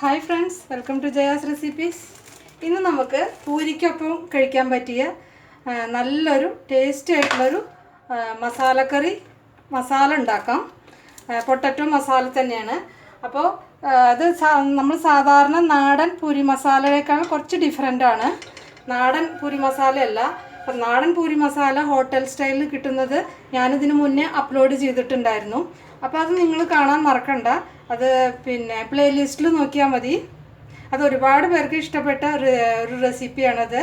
Hi friends, welcome to Jaya's recipes. ഇന്ന് നമുക്ക് പൂരിക്കൊപ്പം കഴിക്കാൻ പറ്റിയ നല്ലൊരു ടേസ്റ്റി ആയിട്ടുള്ളൊരു മസാല ഉണ്ടാക്കാം. പൊട്ടറ്റോ മസാല തന്നെയാണ്. അപ്പോൾ അത് നമ്മൾ സാധാരണ നാടൻ പൂരി മസാലയേക്കാൾ കുറച്ച് ഡിഫറെൻ്റാണ്. നാടൻ പൂരി മസാലയല്ല. അപ്പം നാടൻ പൂരി മസാല ഹോട്ടൽ സ്റ്റൈലിൽ കിട്ടുന്നത് ഞാനിതിന് മുന്നേ അപ്ലോഡ് ചെയ്തിട്ടുണ്ടായിരുന്നു. അപ്പോൾ അത് നിങ്ങൾ കാണാൻ മറക്കണ്ട. അത് പ്ലേലിസ്റ്റിൽ നോക്കിയാൽ മതി. അത് ഒരുപാട് പേർക്ക് ഇഷ്ടപ്പെട്ട ഒരു റെസിപ്പിയാണത്.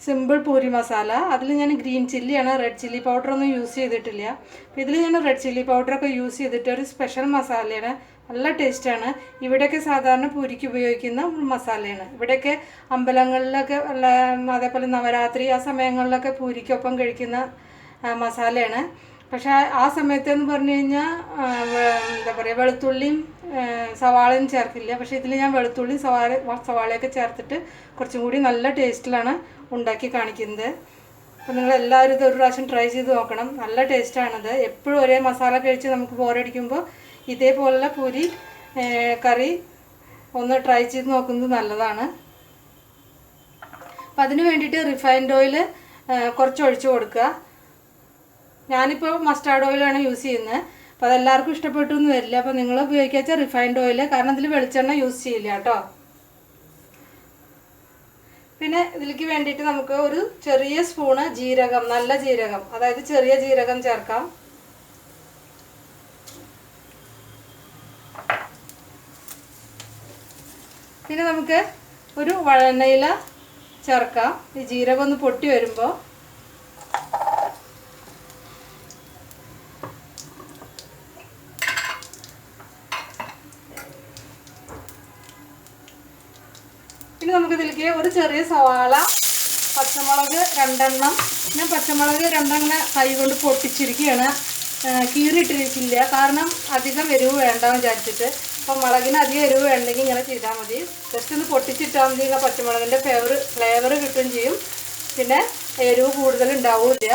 സിമ്പിൾ പൂരി മസാല. അതിൽ ഞാൻ ഗ്രീൻ ചില്ലിയാണ്, റെഡ് ചില്ലി പൗഡറൊന്നും യൂസ് ചെയ്തിട്ടില്ല. അപ്പോൾ ഇതിൽ ഞാൻ റെഡ് ചില്ലി പൗഡറൊക്കെ യൂസ് ചെയ്തിട്ട് ഒരു സ്പെഷ്യൽ മസാലയാണ്. നല്ല ടേസ്റ്റാണ്. ഇവിടെയൊക്കെ സാധാരണ പൂരിക്ക് ഉപയോഗിക്കുന്ന മസാലയാണ്. ഇവിടെയൊക്കെ അമ്പലങ്ങളിലൊക്കെ അതേപോലെ നവരാത്രി ആ സമയങ്ങളിലൊക്കെ പൂരിക്കൊപ്പം കഴിക്കുന്ന മസാലയാണ്. പക്ഷേ ആ സമയത്തെന്ന് പറഞ്ഞു കഴിഞ്ഞാൽ എന്താ പറയുക, വെളുത്തുള്ളിയും സവാളയും ചേർക്കില്ല. പക്ഷേ ഇതിൽ ഞാൻ വെളുത്തുള്ളി സവാളയൊക്കെ ചേർത്തിട്ട് കുറച്ചും കൂടി നല്ല ടേസ്റ്റിലാണ് ഉണ്ടാക്കി കാണിക്കുന്നത്. അപ്പോൾ നിങ്ങളെല്ലാവരും ഇത് ഒരു പ്രാവശ്യം ട്രൈ ചെയ്ത് നോക്കണം. നല്ല ടേസ്റ്റാണത്. എപ്പോഴും ഒരേ മസാല കഴിച്ച് നമുക്ക് ബോറടിക്കുമ്പോൾ ഇതേപോലുള്ള പൂരി കറി ഒന്ന് ട്രൈ ചെയ്ത് നോക്കുന്നത് നല്ലതാണ്. അപ്പം അതിന് വേണ്ടിയിട്ട് റിഫൈൻഡ് ഓയിൽ കുറച്ച് ഒഴിച്ച് കൊടുക്കുക. ഞാനിപ്പോൾ മസ്റ്റാർഡ് ഓയിലാണ് യൂസ് ചെയ്യുന്നത്. അപ്പോൾ അതെല്ലാവർക്കും ഇഷ്ടപ്പെട്ടു എന്ന് വരില്ല. അപ്പോൾ നിങ്ങൾ ഉപയോഗിക്കാച്ച റിഫൈൻഡ് ഓയിൽ, കാരണം ഇതിൽ വെളിച്ചെണ്ണ യൂസ് ചെയ്യില്ല കേട്ടോ. പിന്നെ ഇതിലേക്ക് വേണ്ടിയിട്ട് നമുക്ക് ഒരു ചെറിയ സ്പൂണ് ജീരകം, നല്ല ജീരകം, അതായത് ചെറിയ ജീരകം ചേർക്കാം. പിന്നെ നമുക്ക് ഒരു വഴനയില ചേർക്കാം. ഈ ജീരകം ഒന്ന് പൊട്ടി വരുമ്പോൾ പിന്നെ നമുക്കിതിലേക്ക് ഒരു ചെറിയ സവാള, പച്ചമുളക് 2 എണ്ണം. ഞാൻ പച്ചമുളക് 2 അങ്ങനെ കൈ കൊണ്ട് പൊട്ടിച്ചിരിക്കുകയാണ്, കീറിയിട്ടിരിക്കില്ല. കാരണം അധികം എരിവ് വേണ്ടെന്ന് വിചാരിച്ചിട്ട്. അപ്പോൾ മുളകിന് അധികം എരിവ് വേണ്ടെങ്കിൽ ഇങ്ങനെ ചെയ്താൽ മതി. ജസ്റ്റ് ഒന്ന് പൊട്ടിച്ചിട്ടാൽ മതി. പച്ചമുളകിൻ്റെ ഫ്ലേവർ കിട്ടുകയും ചെയ്യും. പിന്നെ എരിവ് കൂടുതൽ ഉണ്ടാവില്ല.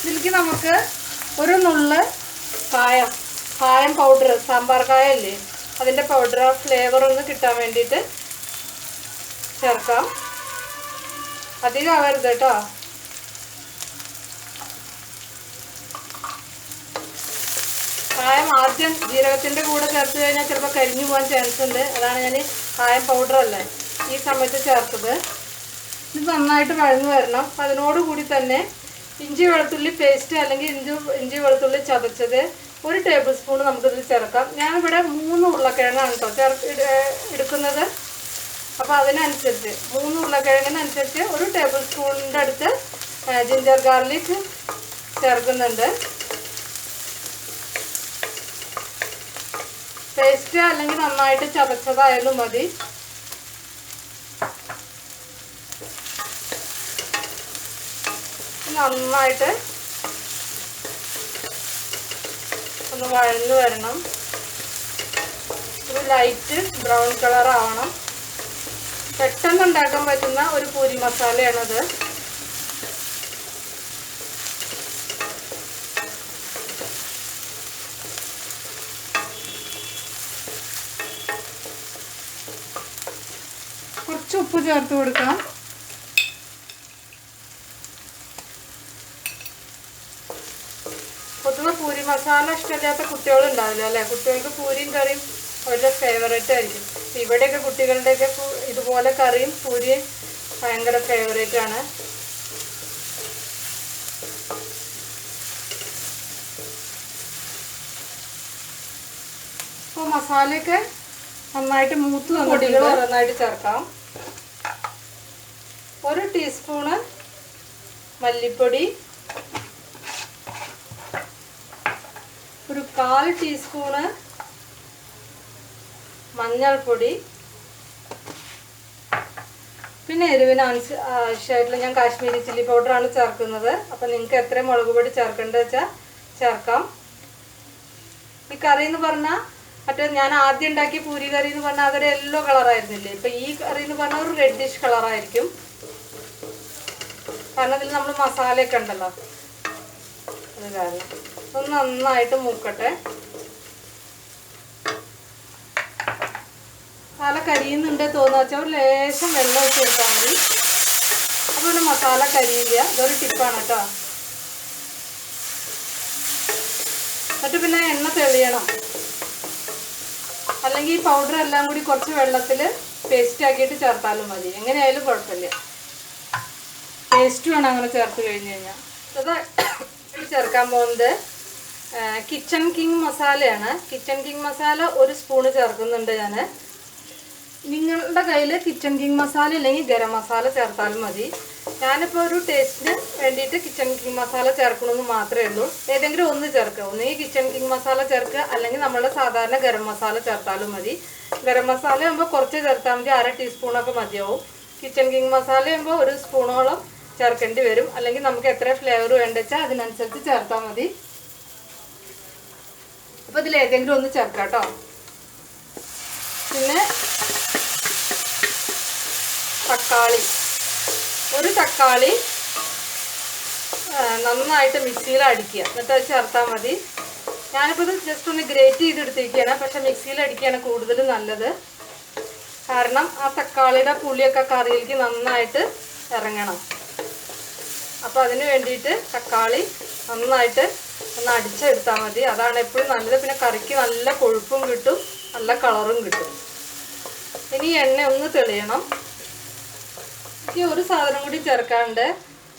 ഇതിലേക്ക് നമുക്ക് ഒരു നുള്ള് കായം പൗഡർ, സാമ്പാർ കായല്ലേ, അതിൻ്റെ പൗഡർ, ആ ഫ്ലേവർ ഒന്ന് കിട്ടാൻ വേണ്ടിയിട്ട് ചേർക്കാം. അധികം ആവരുത് കേട്ടോ. കായം ആദ്യം ജീരകത്തിൻ്റെ കൂടെ ചേർത്ത് കഴിഞ്ഞാൽ ചിലപ്പോൾ കരിഞ്ഞു പോകാൻ ചാൻസ് ഉണ്ട്. അതാണ് ഞാൻ കായം പൗഡറല്ലേ ഈ സമയത്ത് ചേർത്തത്. ഇത് നന്നായിട്ട് വഴന്നു വരണം. അതിനോടുകൂടി തന്നെ ഇഞ്ചി വെളുത്തുള്ളി പേസ്റ്റ് അല്ലെങ്കിൽ ഇഞ്ചി വെളുത്തുള്ളി ചതച്ചത് 1 ടേബിൾ സ്പൂൺ നമുക്കിതിൽ ചേർക്കാം. ഞാനിവിടെ 3 ഉരുളക്കിഴങ്ങാണ് കേട്ടോ എടുക്കുന്നത്. അപ്പോൾ അതിനനുസരിച്ച് 3 ഉരുളക്കിഴങ്ങിനനുസരിച്ച് 1 ടേബിൾ സ്പൂണിൻ്റെ അടുത്ത് ജിഞ്ചർ ഗാർലിക് ചേർക്കുന്നുണ്ട്. പേസ്റ്റ് അല്ലെങ്കിൽ നന്നായിട്ട് ചതച്ചതായാലും മതി. നന്നായിട്ട് ഒന്ന് വഴന്നു വരണം. ഒരു ലൈറ്റ് ബ്രൗൺ കളർ ആവണം. പെട്ടെന്ന് ഉണ്ടാക്കാൻ പറ്റുന്ന ഒരു പൂരി മസാലയാണത്. കുറച്ച് ഉപ്പ് ചേർത്ത് കൊടുക്കാം. പൊതുവെ പൂരി മസാല ഇഷ്ടമില്ലാത്ത കുട്ടികളുണ്ടാവില്ല അല്ലേ? കുട്ടികൾക്ക് പൂരിയും കറിയും വളരെ ഫേവറേറ്റ് ആയിരിക്കും. ഇവിടെയൊക്കെ കുട്ടികളുടെയൊക്കെ ഇതുപോലെ കറിയും പൂരിയും ഭയങ്കര ഫേവറേറ്റ് ആണ്. അപ്പോൾ മസാലയൊക്കെ നന്നായിട്ട് മൂത്ത് പൊടികൾ നന്നായിട്ട് ചേർക്കാം. 1 ടീസ്പൂണ് മല്ലിപ്പൊടി, ഒരു 1/4 ടീസ്പൂണ് മഞ്ഞൾപ്പൊടി, പിന്നെ എരിവിന് ആവശ്യമായിട്ടുള്ള ഞാൻ കാശ്മീരി ചില്ലി പൗഡറാണ് ചേർക്കുന്നത്. അപ്പം നിങ്ങൾക്ക് എത്ര മുളക് പൊടി ചേർക്കേണ്ടത് വെച്ചാൽ ചേർക്കാം. ഈ കറി എന്ന് പറഞ്ഞാൽ മറ്റേ ഞാൻ ആദ്യം ഉണ്ടാക്കിയ പൂരി കറി എന്ന് പറഞ്ഞാൽ അതൊരു യെല്ലോ കളറായിരുന്നില്ലേ? ഇപ്പം ഈ കറി എന്ന് പറഞ്ഞാൽ ഒരു റെഡിഷ് കളറായിരിക്കും. കാരണം ഇതിൽ നമ്മൾ മസാലയൊക്കെ ഉണ്ടല്ലോ, അത് കാരണം. ഒന്ന് നന്നായിട്ട് മൂക്കട്ടെ. മസാല കരിയുന്നുണ്ട് തോന്നുക വെച്ചാൽ ഒരു ലേശം വെള്ളം ഒഴിച്ച് എടുത്താൽ മതി. അപ്പോൾ പിന്നെ മസാല കരിയില്ല. ഇതൊരു ടിപ്പാണ് കേട്ടോ. എന്നിട്ട് പിന്നെ എണ്ണ തെളിയണം. അല്ലെങ്കിൽ ഈ പൗഡർ എല്ലാം കൂടി കുറച്ച് വെള്ളത്തിൽ പേസ്റ്റ് ആക്കിയിട്ട് ചേർത്താലും മതി. എങ്ങനെയായാലും കുഴപ്പമില്ല. പേസ്റ്റ് വേണം അങ്ങനെ ചേർത്ത് കഴിഞ്ഞ് കഴിഞ്ഞാൽ. ഇത് ചേർക്കാൻ പോകുന്നത് കിച്ചൺ കിങ് മസാലയാണ്. കിച്ചൺ കിങ് മസാല 1 സ്പൂണ് ചേർക്കുന്നുണ്ട് ഞാൻ. നിങ്ങളുടെ കയ്യിൽ കിച്ചൺ കിങ് മസാല ഇല്ലെങ്കിൽ ഗരം മസാല ചേർത്താലും മതി. ഞാനിപ്പോൾ ഒരു ടേസ്റ്റിന് വേണ്ടിയിട്ട് കിച്ചൺ കിങ് മസാല ചേർക്കണമെന്ന് മാത്രമേ ഉള്ളൂ. ഏതെങ്കിലും ഒന്ന് ചേർക്കുക. ഒന്നുകിൽ കിച്ചൺ കിങ് മസാല ചേർക്കുക, അല്ലെങ്കിൽ നമ്മളുടെ സാധാരണ ഗരം മസാല ചേർത്താലും മതി. ഗരം മസാല ആകുമ്പോൾ കുറച്ച് ചേർത്താൽ മതി. 1/2 ടീസ്പൂണൊക്കെ മതിയാവും. കിച്ചൺ കിങ് മസാല ആകുമ്പോൾ 1 സ്പൂണോളം ചേർക്കേണ്ടി വരും. അല്ലെങ്കിൽ നമുക്ക് എത്ര ഫ്ലേവർ വേണ്ട വെച്ചാൽ അതിനനുസരിച്ച് ചേർത്താൽ മതി. അപ്പോൾ ഇതിൽ ഏതെങ്കിലും ഒന്ന് ചേർക്കാം കേട്ടോ. പിന്നെ തക്കാളി, 1 തക്കാളി നന്നായിട്ട് മിക്സിയിൽ അടിക്കുക, എന്നിട്ട് അത് ചേർത്താൽ മതി. ഞാനിപ്പോൾ ഇത് ജസ്റ്റ് ഒന്ന് ഗ്രേറ്റ് ചെയ്തെടുത്തിരിക്കുകയാണ്. പക്ഷെ മിക്സിയിൽ അടിക്കുകയാണ് കൂടുതൽ നല്ലത്. കാരണം ആ തക്കാളിയുടെ പുളിയൊക്കെ കറിയിലേക്ക് നന്നായിട്ട് ഇറങ്ങണം. അപ്പോൾ അതിന് വേണ്ടിയിട്ട് തക്കാളി നന്നായിട്ട് ഒന്ന് അടിച്ചെടുത്താൽ മതി. അതാണ് എപ്പോഴും നല്ലത്. പിന്നെ കറിക്ക് നല്ല കൊഴുപ്പും കിട്ടും, നല്ല കളറും കിട്ടും. ഇനി എണ്ണ ഒന്ന് തെളിയണം. ഇനി ഒരു സാധനം കൂടി ചേർക്കാണ്ട്,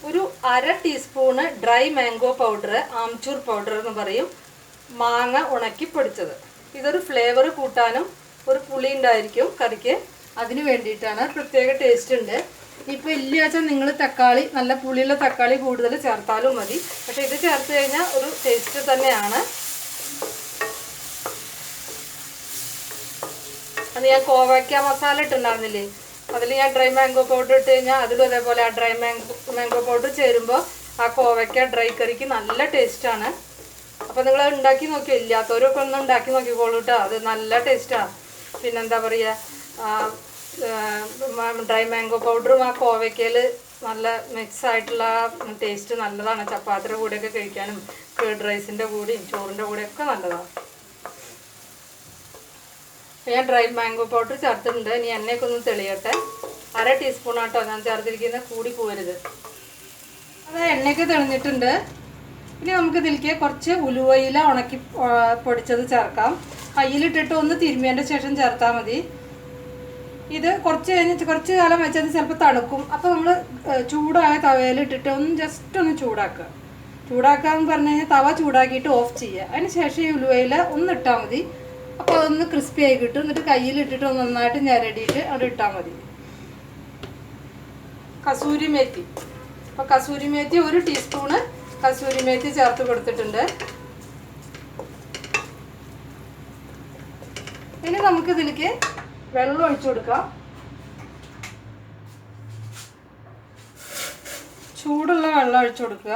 ഒരു 1/2 teaspoon dry mango powder, amchur powder എന്ന് പറയും, മാങ്ങ ഉണക്കി പൊടിച്ചത്. ഇതൊരു ഫ്ലേവർ കൂട്ടാനും ഒരു പുളി ഉണ്ടായിരിക്കും കറിക്ക്. അതിന് വേണ്ടിയിട്ടാണ്. പ്രത്യേക ടേസ്റ്റ് ഉണ്ട്. ഇപ്പോൾ ഇല്ല വെച്ചാൽ നിങ്ങൾ തക്കാളി, നല്ല പുളിയുള്ള തക്കാളി കൂടുതൽ ചേർത്താലും മതി. പക്ഷെ ഇത് ചേർത്ത് കഴിഞ്ഞാൽ ഒരു ടേസ്റ്റ് തന്നെയാണ്. അത് ഞാൻ കോവയ്ക്ക മസാല ഇട്ടുണ്ടായിരുന്നില്ലേ, അതിൽ ഞാൻ ഡ്രൈ മാംഗോ പൗഡർ ഇട്ട് കഴിഞ്ഞാൽ അതിലും അതേപോലെ ആ ഡ്രൈ മാംഗോ പൗഡർ ചേരുമ്പോൾ ആ കോവയ്ക്ക ഡ്രൈ കറിക്ക് നല്ല ടേസ്റ്റാണ്. അപ്പോൾ നിങ്ങൾ ഉണ്ടാക്കി നോക്കിയോ? ഇല്ലാത്തവരൊക്കെ ഒന്ന് ഉണ്ടാക്കി നോക്കിക്കോളൂ കേട്ടോ. അത് നല്ല ടേസ്റ്റാണ്. പിന്നെന്താ പറയുക, ഡ്രൈ മാംഗോ പൗഡറും ആ കോവയ്ക്കയിൽ നല്ല മിക്സ് ആയിട്ടുള്ള ടേസ്റ്റ് നല്ലതാണ്. ചപ്പാത്തിയുടെ കൂടെയൊക്കെ കഴിക്കാനും കേർഡ് റൈസിൻ്റെ കൂടെയും ചോറിൻ്റെ കൂടെയൊക്കെ നല്ലതാണ്. ഞാൻ ഡ്രൈ മാംഗോ പൗഡർ ചേർത്തിട്ടുണ്ട്. ഇനി എണ്ണയൊക്കെ ഒന്ന് തെളിയട്ടെ. 1/2 ടീസ്പൂണാട്ടോ ഞാൻ ചേർത്തിരിക്കുന്നത്, കൂടി പോരുത്. അത് എണ്ണയൊക്കെ തെളിഞ്ഞിട്ടുണ്ട്. ഇനി നമുക്ക് ഇതിലേക്ക് കുറച്ച് ഉലുവയില ഉണക്കി പൊടിച്ചത് ചേർക്കാം. കയ്യിലിട്ടിട്ട് ഒന്ന് തിരുമ്മിയതിൻ്റെ ശേഷം ചേർത്താൽ മതി. ഇത് കുറച്ച് കാലം വെച്ചത് ചിലപ്പോൾ തണുക്കും. അപ്പോൾ നമ്മൾ ചൂടായ തവയിലിട്ടിട്ട് ഒന്ന് ജസ്റ്റ് ഒന്ന് ചൂടാക്കുക. ചൂടാക്കാമെന്ന് പറഞ്ഞു കഴിഞ്ഞാൽ തവ ചൂടാക്കിയിട്ട് ഓഫ് ചെയ്യുക. അതിന് ശേഷം ഈ ഉലുവയില ഒന്ന് ഇട്ടാൽ മതി. അപ്പോൾ അതൊന്ന് ക്രിസ്പി ആയി കിട്ടും. എന്നിട്ട് കയ്യിലിട്ടിട്ട് ഒന്ന് നന്നായിട്ട് ഞെരടിയിട്ട് അവിടെ ഇട്ടാൽ മതി. കസൂരി മേത്തി, അപ്പോൾ കസൂരി മേത്തി 1 ടീസ്പൂണ് കസൂരി മേത്തി ചേർത്ത് കൊടുത്തിട്ടുണ്ട്. ഇനി നമുക്കിതിലേക്ക് വെള്ളം ഒഴിച്ചു കൊടുക്കാം. ചൂടുള്ള വെള്ളം ഒഴിച്ചു കൊടുക്കുക.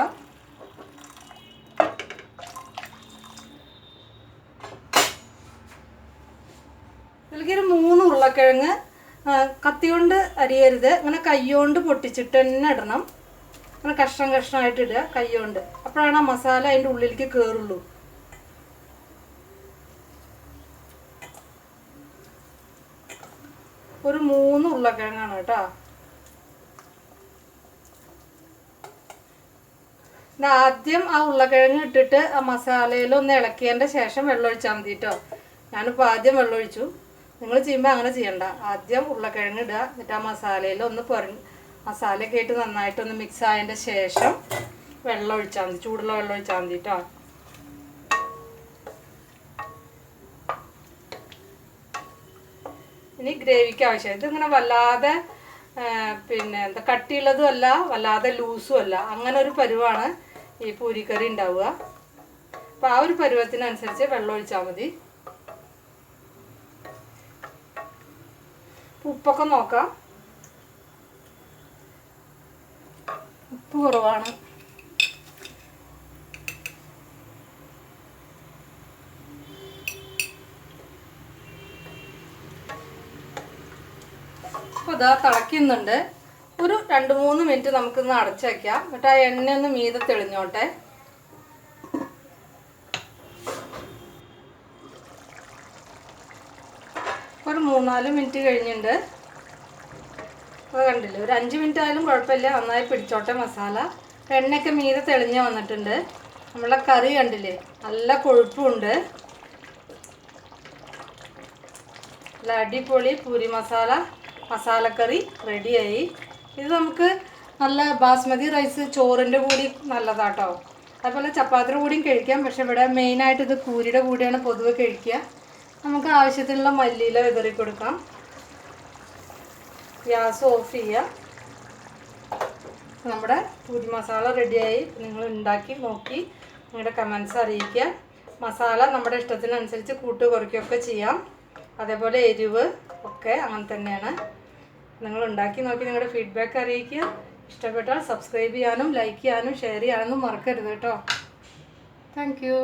ഇതിലേക്ക് ഒരു 3 ഉരുളക്കിഴങ്ങ് കത്തി കൊണ്ട് അരിയരുത്, ഇങ്ങനെ കൈകൊണ്ട് പൊട്ടിച്ചിട്ട് തന്നെ ഇടണം. അങ്ങനെ കഷ്ണം കഷ്ണമായിട്ട് ഇടുക കൈകൊണ്ട്. അപ്പോഴാണ് ആ മസാല അതിൻ്റെ ഉള്ളിലേക്ക് കയറുള്ളൂ. ഒരു 3 ഉരുളക്കിഴങ്ങാണ് കേട്ടോ. ആദ്യം ആ ഉരുളക്കിഴങ്ങ് ഇട്ടിട്ട് ആ മസാലയിലൊന്ന് ഇളക്കിയതിൻ്റെ ശേഷം വെള്ളം ഒഴിച്ചാൽ മതി കേട്ടോ. ഞാനിപ്പോൾ ആദ്യം വെള്ളം ഒഴിച്ചു. നിങ്ങൾ ചെയ്യുമ്പോൾ അങ്ങനെ ചെയ്യണ്ട. ആദ്യം ഉരുളക്കിഴങ്ങ് ഇടുക, എന്നിട്ട് ആ മസാലയിൽ ഒന്ന് മസാലയൊക്കെ ആയിട്ട് നന്നായിട്ടൊന്ന് മിക്സ് ആയതിൻ്റെ ശേഷം വെള്ളം ഒഴിച്ചാൽ മതി. ചൂടുള്ള വെള്ളം ഒഴിച്ചാൽ മതി കേട്ടോ. ഇനി ഗ്രേവിക്ക് ആവശ്യം, ഇതിങ്ങനെ വല്ലാതെ പിന്നെ എന്താ കട്ടിയുള്ളതും അല്ല വല്ലാതെ ലൂസും അല്ല, അങ്ങനെ ഒരു പരുവാണ് ഈ പൂരിക്കറി ഉണ്ടാവുക. അപ്പോൾ ആ ഒരു പരുവത്തിനനുസരിച്ച് വെള്ളം ഒഴിച്ചാൽ മതി. ഉപ്പൊക്കെ നോക്കാം. ഉപ്പ് കുറവാണ്. അപ്പോൾ ഇതാ തിളയ്ക്കുന്നുണ്ട്. ഒരു 2-3 മിനിറ്റ് നമുക്കൊന്ന് അടച്ചു വയ്ക്കാം. എന്നിട്ട് ആ എണ്ണ ഒന്ന് മീതെ തെളിഞ്ഞോട്ടെ. ഒരു 3-4 മിനിറ്റ് കഴിഞ്ഞിട്ടുണ്ട്. അപ്പോൾ കണ്ടില്ലേ, ഒരു 5 മിനിറ്റ് ആയാലും കുഴപ്പമില്ല, നന്നായി പിടിച്ചോട്ടെ മസാല. എണ്ണയൊക്കെ മീതെ തെളിഞ്ഞ് വന്നിട്ടുണ്ട്. നമ്മളെ കറി കണ്ടില്ലേ, നല്ല കൊഴുപ്പുണ്ട്. നല്ല അടിപൊളി പൂരി മസാലക്കറി റെഡിയായി. ഇത് നമുക്ക് നല്ല ബാസ്മതി റൈസ് ചോറിൻ്റെ കൂടി നല്ലതാട്ടോ. അതുപോലെ ചപ്പാത്തിയുടെ കൂടിയും കഴിക്കാം. പക്ഷെ ഇവിടെ മെയിനായിട്ട് ഇത് പൂരിയുടെ കൂടെയാണ് പൊതുവെ കഴിക്കുക. നമുക്ക് ആവശ്യത്തിനുള്ള മല്ലിയില വിതറി കൊടുക്കാം. ഗ്യാസ് ഓഫ് ചെയ്യുക. നമ്മുടെ പൂരി മസാല റെഡിയായി. നിങ്ങൾ ഉണ്ടാക്കി നോക്കി നിങ്ങളുടെ കമൻസ് അറിയിക്കുക. മസാല നമ്മുടെ ഇഷ്ടത്തിനനുസരിച്ച് കൂട്ട് കുറയ്ക്കുകയൊക്കെ ചെയ്യാം. അതേപോലെ എരിവ് ഒക്കെ അങ്ങനെ തന്നെയാണ്. നിങ്ങൾ ഉണ്ടാക്കി നോക്കി നിങ്ങളുടെ ഫീഡ്ബാക്ക് അറിയിക്കുക. ഇഷ്ടപ്പെട്ടാൽ സബ്സ്ക്രൈബ് ചെയ്യാനും ലൈക്ക് ചെയ്യാനും ഷെയർ ചെയ്യാനും മറക്കരുത് കേട്ടോ. Thank you.